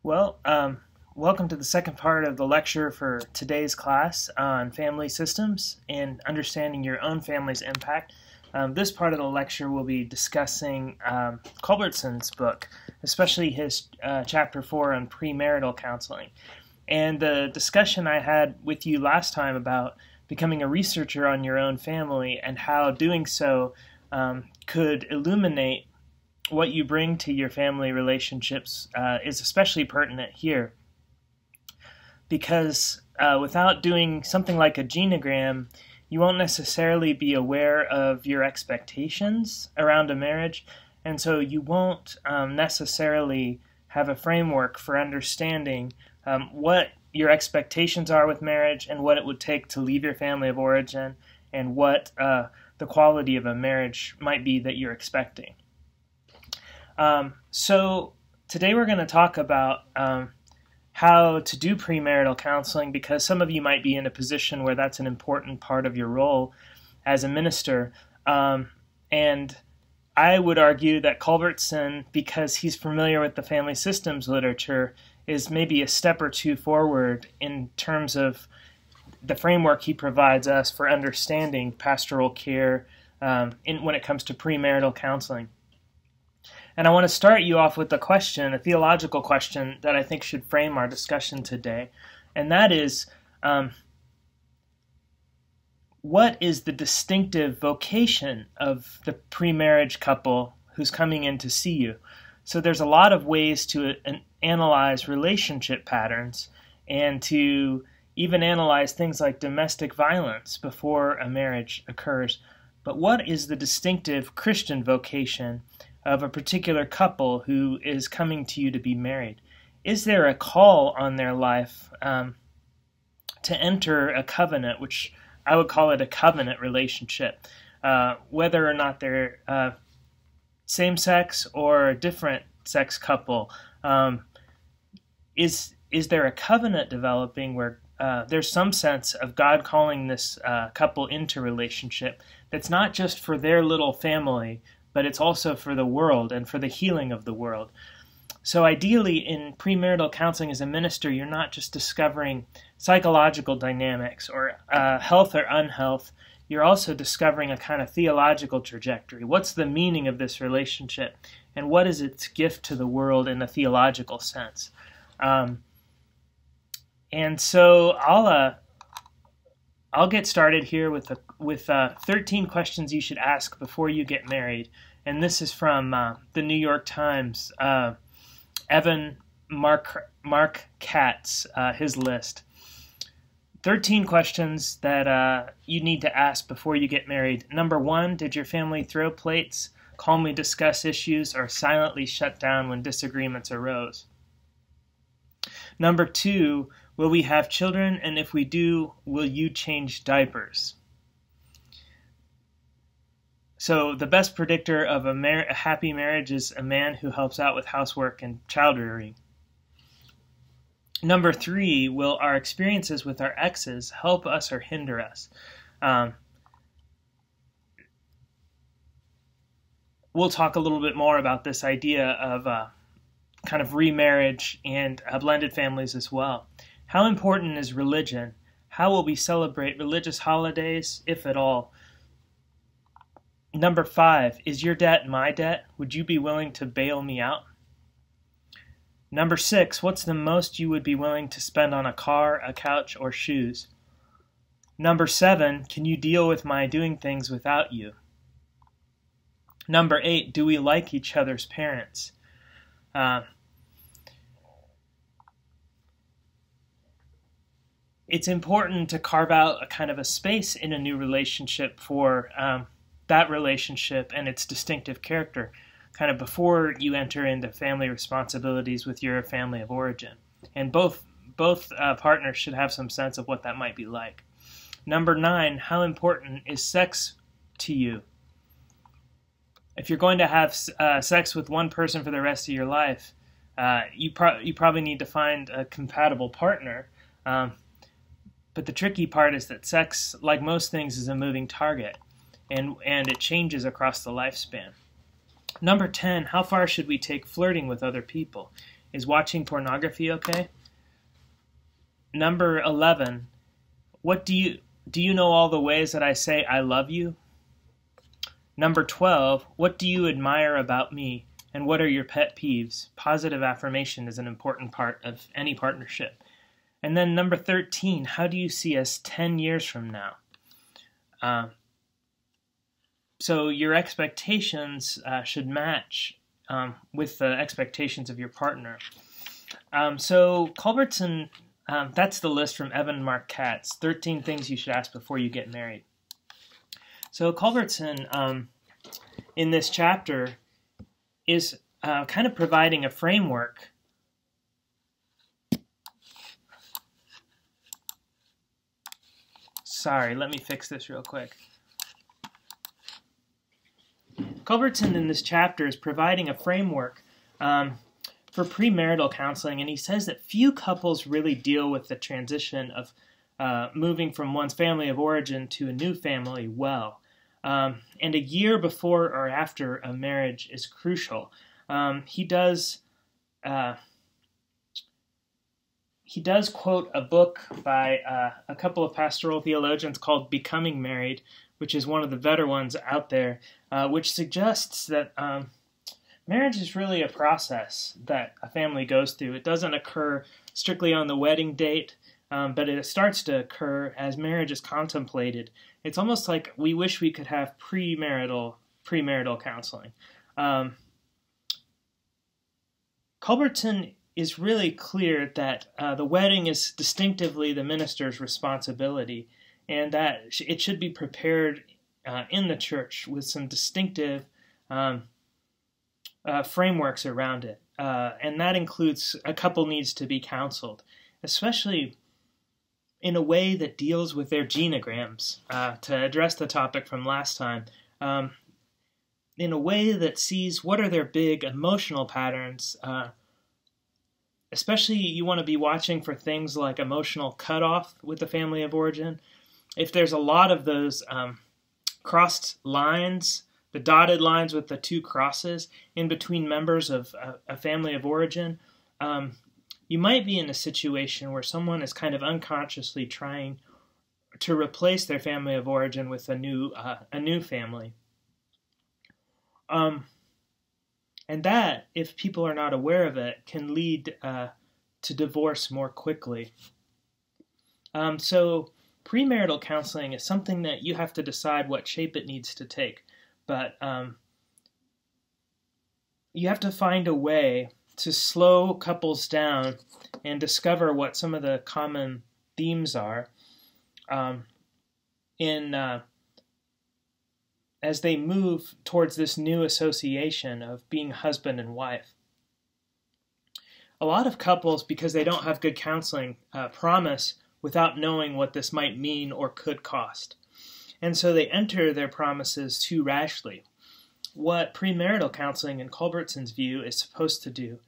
Well, welcome to the second part of the lecture for today's class on family systems and understanding your own family's impact. This part of the lecture will be discussing Culbertson's book, especially his chapter 4 on premarital counseling. And the discussion I had with you last time about becoming a researcher on your own family and how doing so could illuminate what you bring to your family relationships is especially pertinent here, because without doing something like a genogram, you won't necessarily be aware of your expectations around a marriage, and so you won't necessarily have a framework for understanding what your expectations are with marriage and what it would take to leave your family of origin and what the quality of a marriage might be that you're expecting. So today we're going to talk about how to do premarital counseling, because some of you might be in a position where that's an important part of your role as a minister. And I would argue that Culbertson, because he's familiar with the family systems literature, is maybe a step or two forward in terms of the framework he provides us for understanding pastoral care when it comes to premarital counseling. And I want to start you off with a question, a theological question that I think should frame our discussion today. And that is, what is the distinctive vocation of the pre-marriage couple who's coming in to see you? So there's a lot of ways to analyze relationship patterns and to even analyze things like domestic violence before a marriage occurs. But what is the distinctive Christian vocation of a particular couple who is coming to you to be married? Is there a call on their life to enter a covenant, which I would call it a covenant relationship, whether or not they're same-sex or a different sex couple? Is there a covenant developing where there's some sense of God calling this couple into relationship that's not just for their little family, but it's also for the world and for the healing of the world? So ideally, in premarital counseling as a minister, you're not just discovering psychological dynamics or health or unhealth. You're also discovering a kind of theological trajectory. What's the meaning of this relationship, and what is its gift to the world in a theological sense? And so I'll get started here with 13 questions you should ask before you get married. And this is from the New York Times, Evan Mark Katz, his list. 13 questions that you need to ask before you get married. Number 1, did your family throw plates, calmly discuss issues, or silently shut down when disagreements arose? Number 2, will we have children, and if we do, will you change diapers? So the best predictor of a happy marriage is a man who helps out with housework and child rearing. Number 3, will our experiences with our exes help us or hinder us? We'll talk a little bit more about this idea of kind of remarriage and blended families as well. How important is religion? How will we celebrate religious holidays, if at all? Number 5, is your debt my debt? Would you be willing to bail me out? Number 6, what's the most you would be willing to spend on a car, a couch, or shoes? Number 7, can you deal with my doing things without you? Number 8, do we like each other's parents? It's important to carve out a kind of a space in a new relationship for that relationship and its distinctive character, kind of before you enter into family responsibilities with your family of origin. And both partners should have some sense of what that might be like. Number 9, how important is sex to you? If you're going to have sex with one person for the rest of your life, you probably need to find a compatible partner. But the tricky part is that sex, like most things, is a moving target, and it changes across the lifespan. Number 10, how far should we take flirting with other people? Is watching pornography okay? Number 11, what do you know all the ways that I say I love you? Number 12, what do you admire about me, and what are your pet peeves? Positive affirmation is an important part of any partnership. And then number 13, how do you see us 10 years from now? So your expectations should match with the expectations of your partner. So Culbertson, that's the list from Evan and Mark Katz, 13 things you should ask before you get married. So Culbertson, in this chapter, is kind of providing a framework Sorry, let me fix this real quick. Culbertson in this chapter is providing a framework for premarital counseling, and he says that few couples really deal with the transition of moving from one's family of origin to a new family well. And a year before or after a marriage is crucial. He does quote a book by a couple of pastoral theologians called Becoming Married, which is one of the better ones out there, which suggests that marriage is really a process that a family goes through. It doesn't occur strictly on the wedding date, but it starts to occur as marriage is contemplated. It's almost like we wish we could have premarital counseling. Culbertson is really clear that the wedding is distinctively the minister's responsibility, and that it should be prepared in the church with some distinctive frameworks around it. And that includes a couple needs to be counseled, especially in a way that deals with their genograms, to address the topic from last time, in a way that sees what are their big emotional patterns. Especially you want to be watching for things like emotional cutoff with the family of origin. If there's a lot of those crossed lines, the dotted lines with the two crosses in between members of a family of origin, you might be in a situation where someone is kind of unconsciously trying to replace their family of origin with a new family. And that, if people are not aware of it, can lead to divorce more quickly. So premarital counseling is something that you have to decide what shape it needs to take. But you have to find a way to slow couples down and discover what some of the common themes are as they move towards this new association of being husband and wife. A lot of couples, because they don't have good counseling, promise without knowing what this might mean or could cost. And so they enter their promises too rashly. What premarital counseling, in Culbertson's view, is supposed to do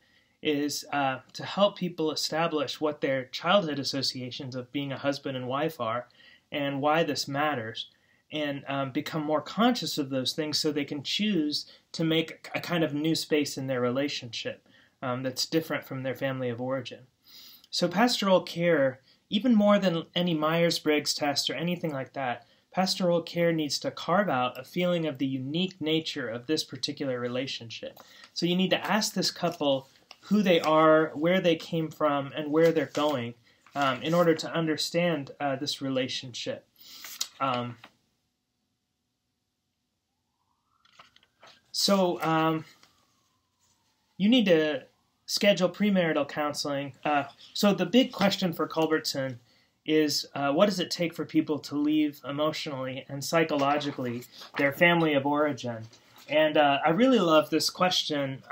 is to help people establish what their childhood associations of being a husband and wife are and why this matters, and become more conscious of those things so they can choose to make a kind of new space in their relationship that's different from their family of origin. So pastoral care, even more than any Myers-Briggs test or anything like that, pastoral care needs to carve out a feeling of the unique nature of this particular relationship. So you need to ask this couple who they are, where they came from, and where they're going in order to understand this relationship. So you need to schedule premarital counseling. So the big question for Culbertson is what does it take for people to leave emotionally and psychologically their family of origin? And I really love this question.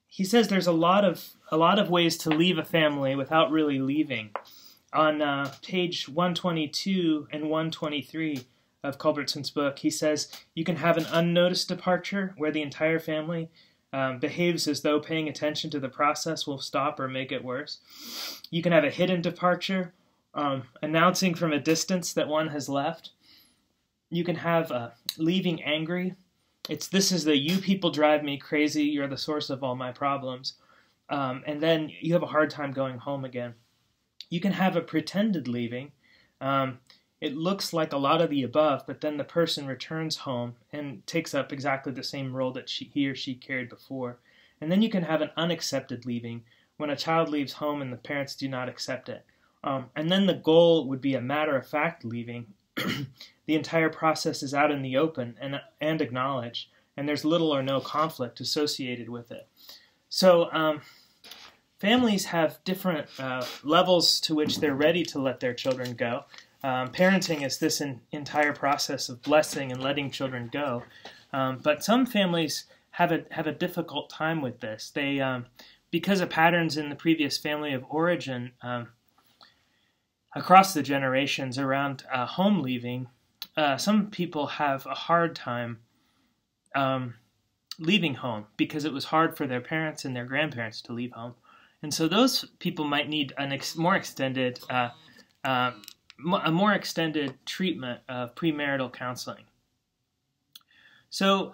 He says there's a lot of ways to leave a family without really leaving. On page 122 and 123 of Culbertson's book, he says you can have an unnoticed departure where the entire family behaves as though paying attention to the process will stop or make it worse. You can have a hidden departure, announcing from a distance that one has left. You can have leaving angry, this is the "you people drive me crazy, you're the source of all my problems," and then you have a hard time going home again. You can have a pretended leaving. It looks like a lot of the above, but then the person returns home and takes up exactly the same role that he or she carried before. And then you can have an unaccepted leaving, when a child leaves home and the parents do not accept it. And then the goal would be a matter-of-fact leaving. The entire process is out in the open and acknowledged, and there's little or no conflict associated with it. So families have different levels to which they're ready to let their children go. Parenting is this entire process of blessing and letting children go. But some families have a difficult time with this. They, because of patterns in the previous family of origin, across the generations around home leaving, some people have a hard time leaving home because it was hard for their parents and their grandparents to leave home. And so those people might need a more extended treatment of premarital counseling. So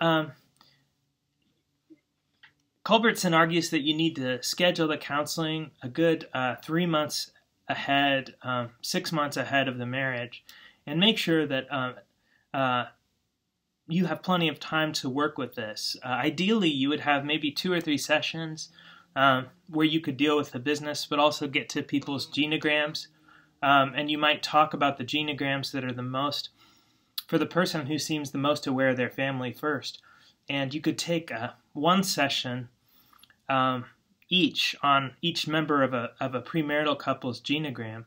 Culbertson argues that you need to schedule the counseling a good 3 months ahead, 6 months ahead of the marriage, and make sure that you have plenty of time to work with this. Ideally, you would have maybe 2 or 3 sessions where you could deal with the business, but also get to people's genograms. And you might talk about the genograms that are the most, for the person who seems the most aware of their family first. And you could take 1 session each on each member of a premarital couple's genogram.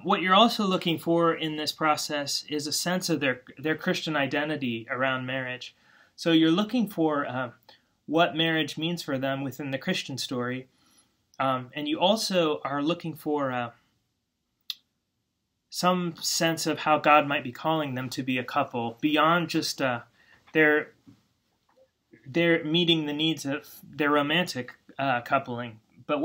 What you're also looking for in this process is a sense of their Christian identity around marriage. So you're looking for what marriage means for them within the Christian story. And you also are looking for some sense of how God might be calling them to be a couple beyond just their meeting the needs of their romantic coupling. But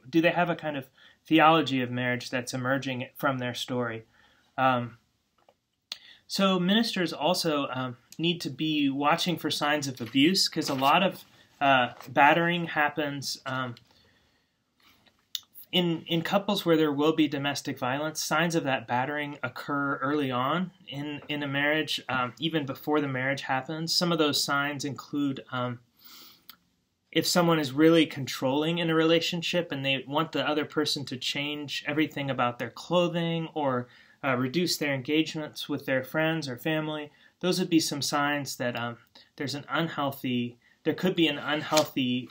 do they have a kind of theology of marriage that's emerging from their story? So ministers also need to be watching for signs of abuse, because a lot of battering happens in couples where there will be domestic violence. Signs of that battering occur early on in a marriage, even before the marriage happens. Some of those signs include if someone is really controlling in a relationship and they want the other person to change everything about their clothing or reduce their engagements with their friends or family. Those would be some signs that there could be an unhealthy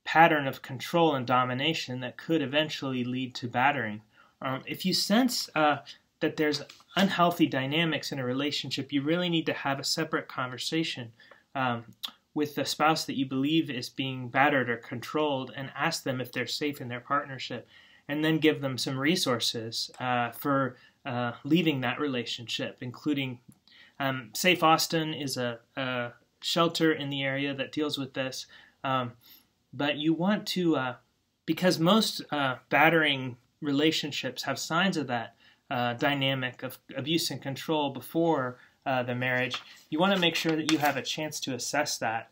pattern of control and domination that could eventually lead to battering. If you sense that there's unhealthy dynamics in a relationship, you really need to have a separate conversation with the spouse that you believe is being battered or controlled, and ask them if they're safe in their partnership, and then give them some resources for leaving that relationship, including Safe Austin is a shelter in the area that deals with this. But you want to, because most battering relationships have signs of that dynamic of abuse and control before the marriage, you want to make sure that you have a chance to assess that.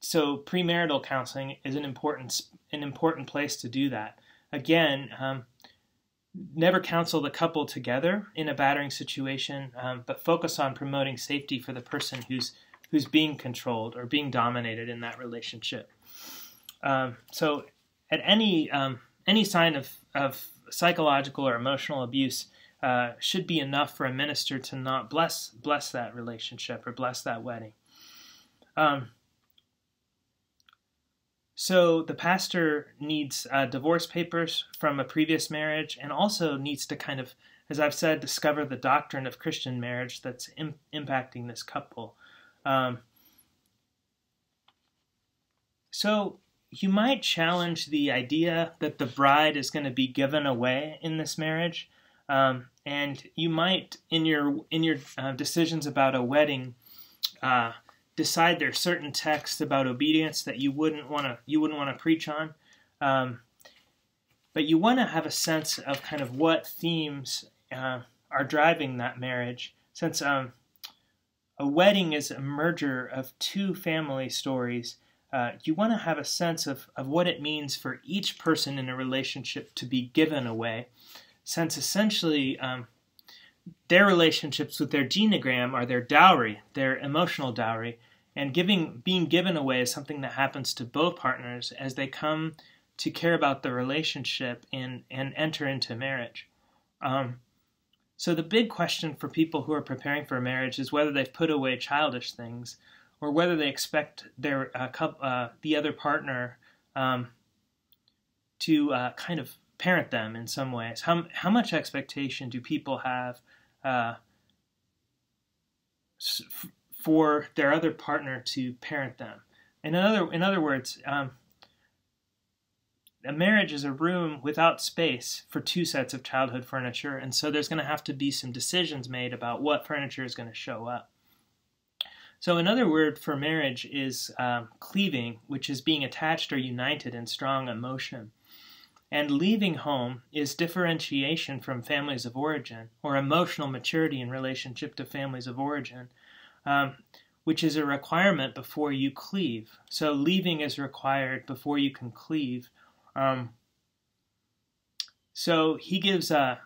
So premarital counseling is an important place to do that. Again, never counsel the couple together in a battering situation, but focus on promoting safety for the person who's being controlled or being dominated in that relationship. So at any sign of psychological or emotional abuse should be enough for a minister to not bless that relationship or bless that wedding. So the pastor needs divorce papers from a previous marriage, and also needs to kind of, as I've said, discover the doctrine of Christian marriage that's impacting this couple. So you might challenge the idea that the bride is going to be given away in this marriage, and you might, in your decisions about a wedding, decide there's certain texts about obedience that you wouldn't want to preach on. but you want to have a sense of kind of what themes are driving that marriage, since a wedding is a merger of two family stories. You want to have a sense of what it means for each person in a relationship to be given away, since essentially their relationships with their genogram are their dowry, their emotional dowry, and being given away is something that happens to both partners as they come to care about the relationship and enter into marriage. So the big question for people who are preparing for marriage is whether they've put away childish things, or whether they expect their the other partner to kind of parent them in some ways. How much expectation do people have for their other partner to parent them? In other words, a marriage is a room without space for two sets of childhood furniture, and so there's going to have to be some decisions made about what furniture is going to show up. So another word for marriage is cleaving, which is being attached or united in strong emotion. And leaving home is differentiation from families of origin, or emotional maturity in relationship to families of origin, which is a requirement before you cleave. So leaving is required before you can cleave. So he gives and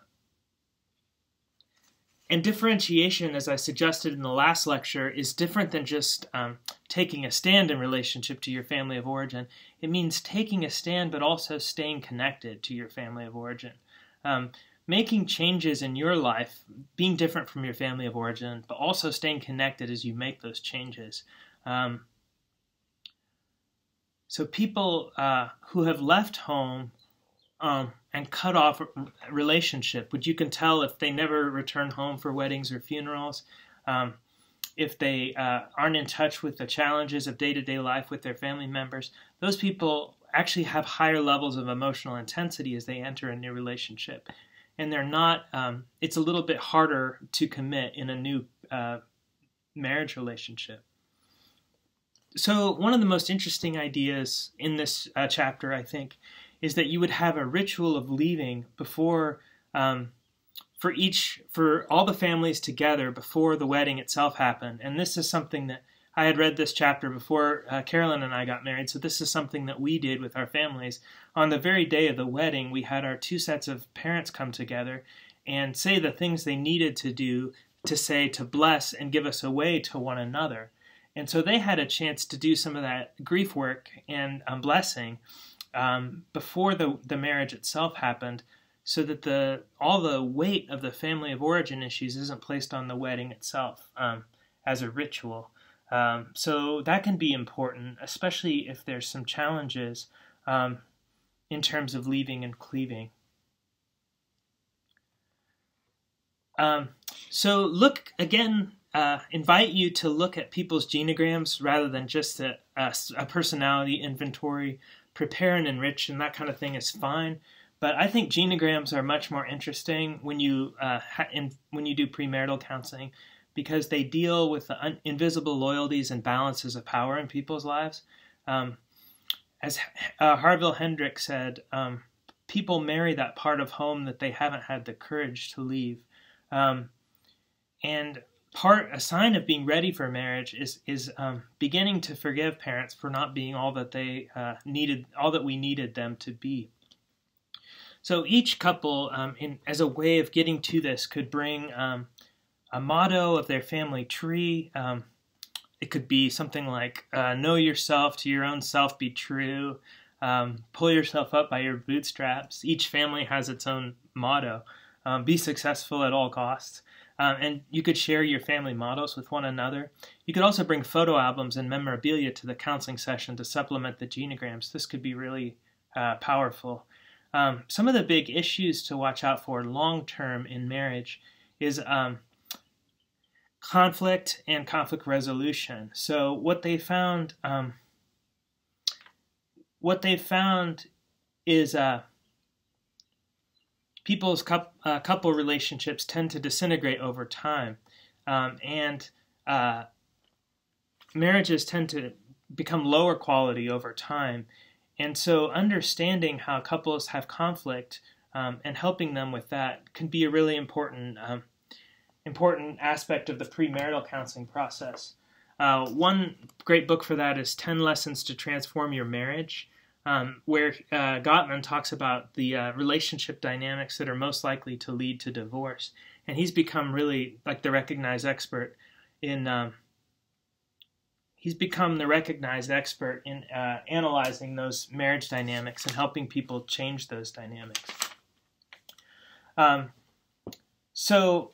differentiation, as I suggested in the last lecture, is different than just taking a stand in relationship to your family of origin. It means taking a stand, but also staying connected to your family of origin. Making changes in your life, being different from your family of origin, but also staying connected as you make those changes. So people who have left home and cut off a relationship, which you can tell if they never return home for weddings or funerals, if they aren't in touch with the challenges of day-to-day life with their family members, those people actually have higher levels of emotional intensity as they enter a new relationship. And they're not, it's a little bit harder to commit in a new marriage relationship. So one of the most interesting ideas in this chapter, I think, is that you would have a ritual of leaving before, for all the families together before the wedding itself happened. And this is something that I had read this chapter before Carolyn and I got married, so this is something that we did with our families. On the very day of the wedding, we had our two sets of parents come together and say the things they needed to do to say, to bless and give us away to one another. And so they had a chance to do some of that grief work and blessing before the marriage itself happened, so that all the weight of the family of origin issues isn't placed on the wedding itself as a ritual. So that can be important, especially if there's some challenges in terms of leaving and cleaving. So look again. Invite you to look at people's genograms rather than just a personality inventory. Prepare and enrich and that kind of thing is fine, but I think genograms are much more interesting when you do premarital counseling, because they deal with the invisible loyalties and balances of power in people's lives. As Harville Hendrick said, people marry that part of home that they haven't had the courage to leave, and a sign of being ready for marriage is beginning to forgive parents for not being all that they needed, all that we needed them to be. So each couple, as a way of getting to this, could bring a motto of their family tree. It could be something like, know yourself, to your own self be true, pull yourself up by your bootstraps. Each family has its own motto. Be successful at all costs. And you could share your family mottos with one another. You could also bring photo albums and memorabilia to the counseling session to supplement the genograms. This could be really powerful. Some of the big issues to watch out for long-term in marriage is conflict and conflict resolution. So what they found is people's couple relationships tend to disintegrate over time, and marriages tend to become lower quality over time. And so understanding how couples have conflict and helping them with that can be a really important aspect of the premarital counseling process. One great book for that is 10 Lessons to Transform Your Marriage, where Gottman talks about the relationship dynamics that are most likely to lead to divorce. And he's become really like the recognized expert in analyzing those marriage dynamics and helping people change those dynamics. So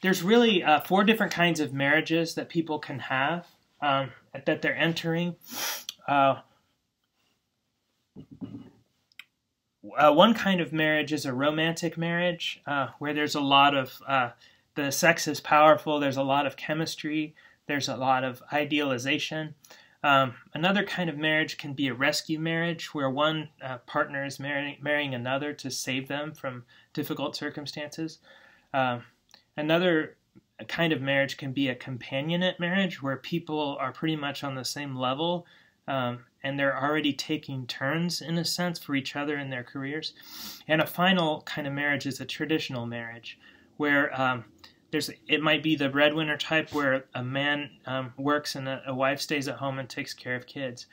there's really 4 different kinds of marriages that people can have that they're entering. One kind of marriage is a romantic marriage, where there's a lot of the sex is powerful, there's a lot of chemistry, there's a lot of idealization. Another kind of marriage can be a rescue marriage, where one partner is marrying another to save them from difficult circumstances. Another kind of marriage can be a companionate marriage, where people are pretty much on the same level, and they're already taking turns, in a sense, for each other in their careers. And a final kind of marriage is a traditional marriage, where it might be the breadwinner type, where a man works and a wife stays at home and takes care of kids.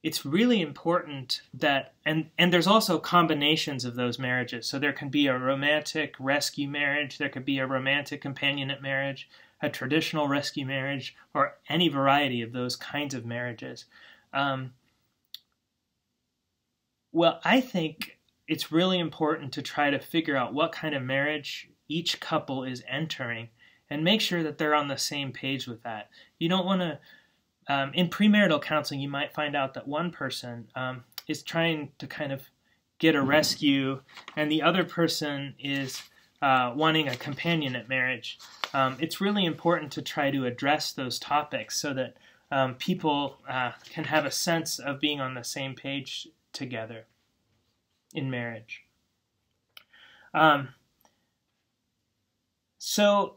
It's really important that, and there's also combinations of those marriages. So there can be a romantic rescue marriage, there could be a romantic companionate marriage, a traditional rescue marriage, or any variety of those kinds of marriages. Well, I think it's really important to try to figure out what kind of marriage each couple is entering and make sure that they're on the same page with that. You don't want to, in premarital counseling, you might find out that one person is trying to kind of get a rescue and the other person is wanting a companionate marriage. It's really important to try to address those topics so that people can have a sense of being on the same page together in marriage. So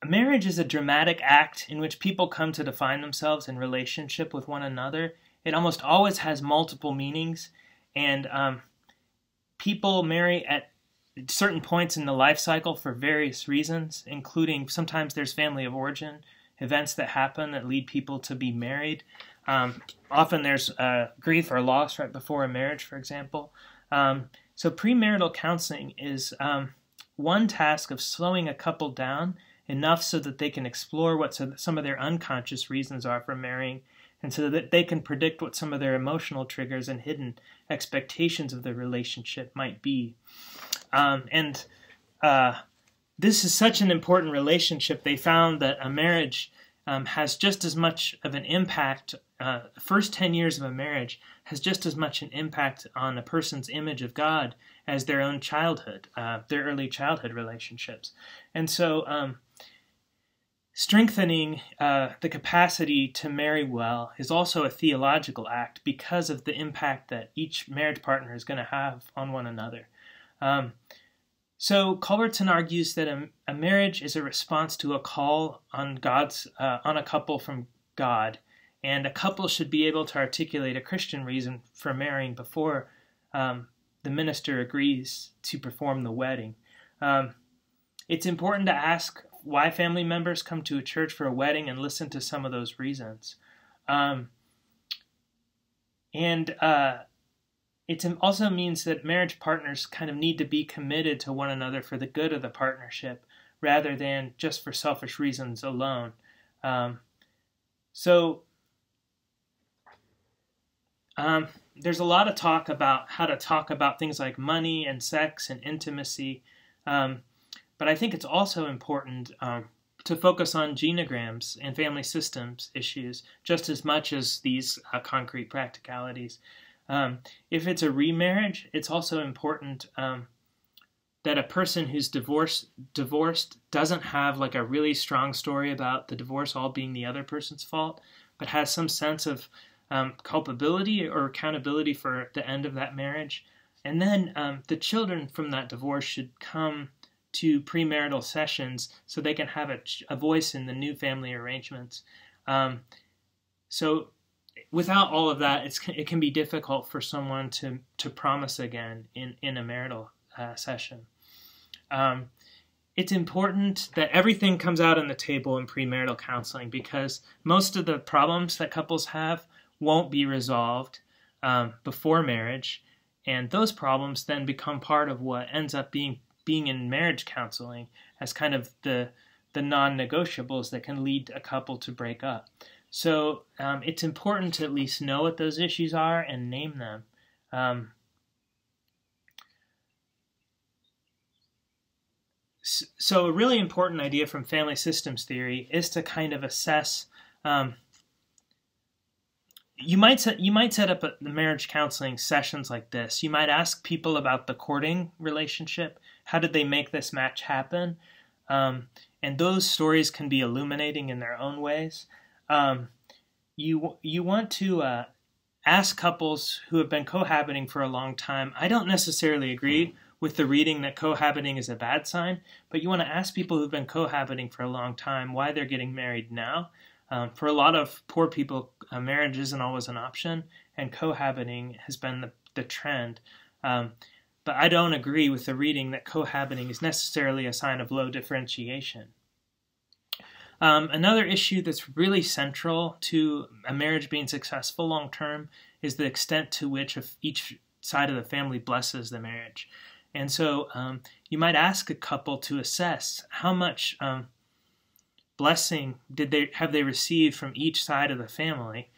marriage is a dramatic act in which people come to define themselves in relationship with one another. It almost always has multiple meanings, and people marry at certain points in the life cycle for various reasons, including sometimes there's family of origin, events that happen that lead people to be married. Often there's grief or loss right before a marriage, for example. So premarital counseling is one task of slowing a couple down enough so that they can explore what some of their unconscious reasons are for marrying, and so that they can predict what some of their emotional triggers and hidden expectations of the relationship might be. This is such an important relationship. They found that a marriage has just as much of an impact, the first 10 years of a marriage has just as much an impact on a person's image of God as their own childhood, their early childhood relationships. And so strengthening the capacity to marry well is also a theological act because of the impact that each marriage partner is going to have on one another. So Culbertson argues that a marriage is a response to a call on a couple from God, and a couple should be able to articulate a Christian reason for marrying before the minister agrees to perform the wedding. It's important to ask why family members come to a church for a wedding and listen to some of those reasons. It also means that marriage partners kind of need to be committed to one another for the good of the partnership rather than just for selfish reasons alone. There's a lot of talk about how to talk about things like money and sex and intimacy, but I think it's also important to focus on genograms and family systems issues just as much as these concrete practicalities. If it's a remarriage, it's also important that a person who's divorced doesn't have like a really strong story about the divorce all being the other person's fault, but has some sense of culpability or accountability for the end of that marriage. And then the children from that divorce should come to premarital sessions so they can have a voice in the new family arrangements. So without all of that, it can be difficult for someone to promise again in a marital session. It's important that everything comes out on the table in premarital counseling, because most of the problems that couples have won't be resolved before marriage, and those problems then become part of what ends up being in marriage counseling as kind of the non-negotiables that can lead a couple to break up. So it's important to at least know what those issues are and name them. So a really important idea from family systems theory is to kind of assess. You might set up the marriage counseling sessions like this. You might ask people about the courting relationship. How did they make this match happen? And those stories can be illuminating in their own ways. You want to ask couples who have been cohabiting for a long time. I don't necessarily agree with the reading that cohabiting is a bad sign, but you want to ask people who've been cohabiting for a long time why they're getting married now. For a lot of poor people, marriage isn't always an option, and cohabiting has been the trend. But I don't agree with the reading that cohabiting is necessarily a sign of low differentiation. Another issue that's really central to a marriage being successful long-term is the extent to which each side of the family blesses the marriage. And so you might ask a couple to assess how much blessing have they received from each side of the family,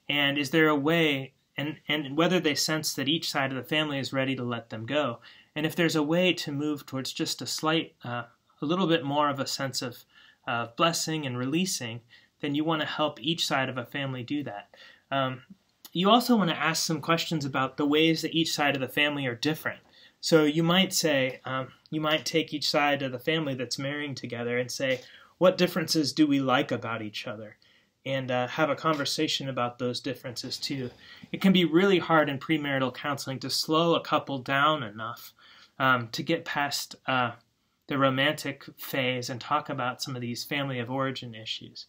and is there a way, and whether they sense that each side of the family is ready to let them go, and if there's a way to move towards just a little bit more of a sense of blessing and releasing, then you want to help each side of a family do that. You also want to ask some questions about the ways that each side of the family are different. So you might say, you might take each side of the family that's marrying together and say, what differences do we like about each other? And have a conversation about those differences too. It can be really hard in premarital counseling to slow a couple down enough to get past the romantic phase and talk about some of these family of origin issues.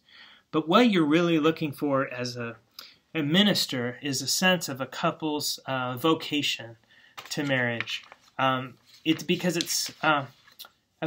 But what you're really looking for as a minister is a sense of a couple's vocation to marriage. It's because it's a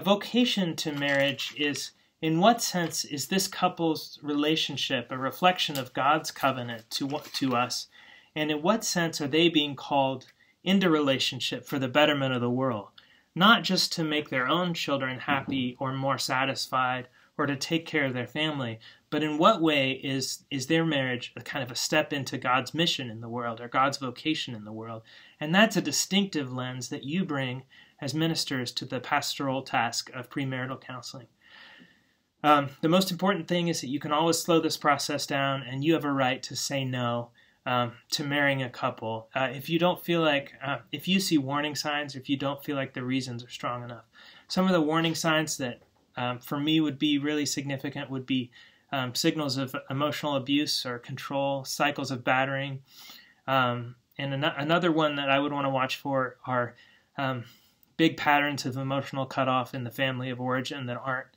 vocation to marriage is, in what sense is this couple's relationship a reflection of God's covenant to us, and in what sense are they being called into relationship for the betterment of the world? Not just to make their own children happy or more satisfied or to take care of their family, but in what way is their marriage a kind of a step into God's mission in the world or God's vocation in the world? And that's a distinctive lens that you bring as ministers to the pastoral task of premarital counseling. The most important thing is that you can always slow this process down, and you have a right to say no to marrying a couple. If you don't feel like, if you see warning signs, or if you don't feel like the reasons are strong enough. Some of the warning signs that for me would be really significant would be signals of emotional abuse or control, cycles of battering. And another one that I would want to watch for are big patterns of emotional cutoff in the family of origin that aren't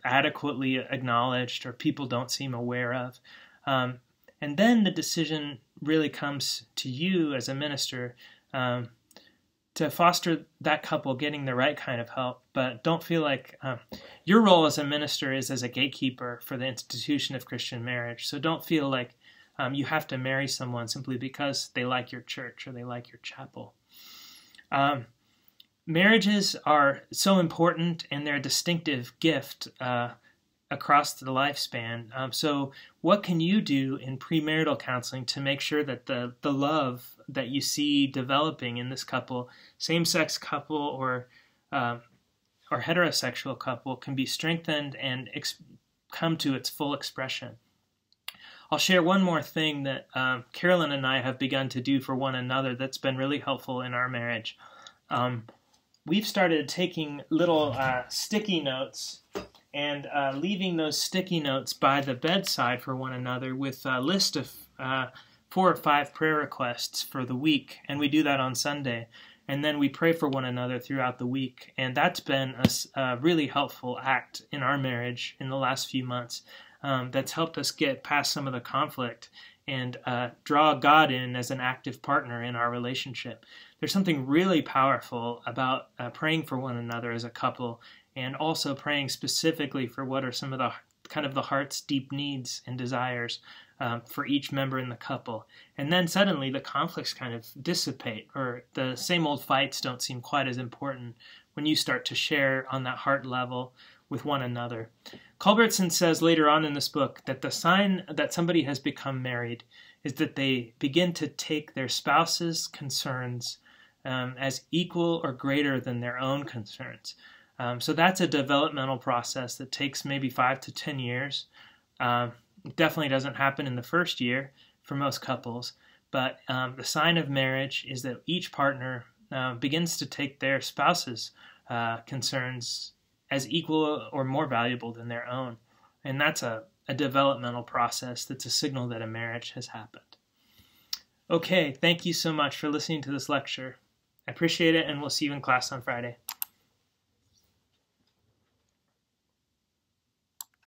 adequately acknowledged or people don't seem aware of. And then the decision really comes to you as a minister to foster that couple getting the right kind of help, but don't feel like your role as a minister is as a gatekeeper for the institution of Christian marriage. So don't feel like you have to marry someone simply because they like your church or they like your chapel. Marriages are so important, and they're a distinctive gift across the lifespan. So what can you do in premarital counseling to make sure that the love that you see developing in this couple, same-sex couple or heterosexual couple, can be strengthened and come to its full expression? I'll share one more thing that Carolyn and I have begun to do for one another that's been really helpful in our marriage. We've started taking little sticky notes and leaving those sticky notes by the bedside for one another with a list of 4 or 5 prayer requests for the week, and we do that on Sunday. And then we pray for one another throughout the week, and that's been a really helpful act in our marriage in the last few months. That's helped us get past some of the conflict and draw God in as an active partner in our relationship. There's something really powerful about praying for one another as a couple, and also praying specifically for what are some of the kind of the heart's deep needs and desires for each member in the couple. And then suddenly the conflicts kind of dissipate, or the same old fights don't seem quite as important when you start to share on that heart level with one another. Culbertson says later on in this book that the sign that somebody has become married is that they begin to take their spouse's concerns as equal or greater than their own concerns. So that's a developmental process that takes maybe 5 to 10 years. It definitely doesn't happen in the first year for most couples, but the sign of marriage is that each partner begins to take their spouse's concerns as equal or more valuable than their own. And that's a developmental process that's a signal that a marriage has happened. Okay, thank you so much for listening to this lecture. I appreciate it, and we'll see you in class on Friday.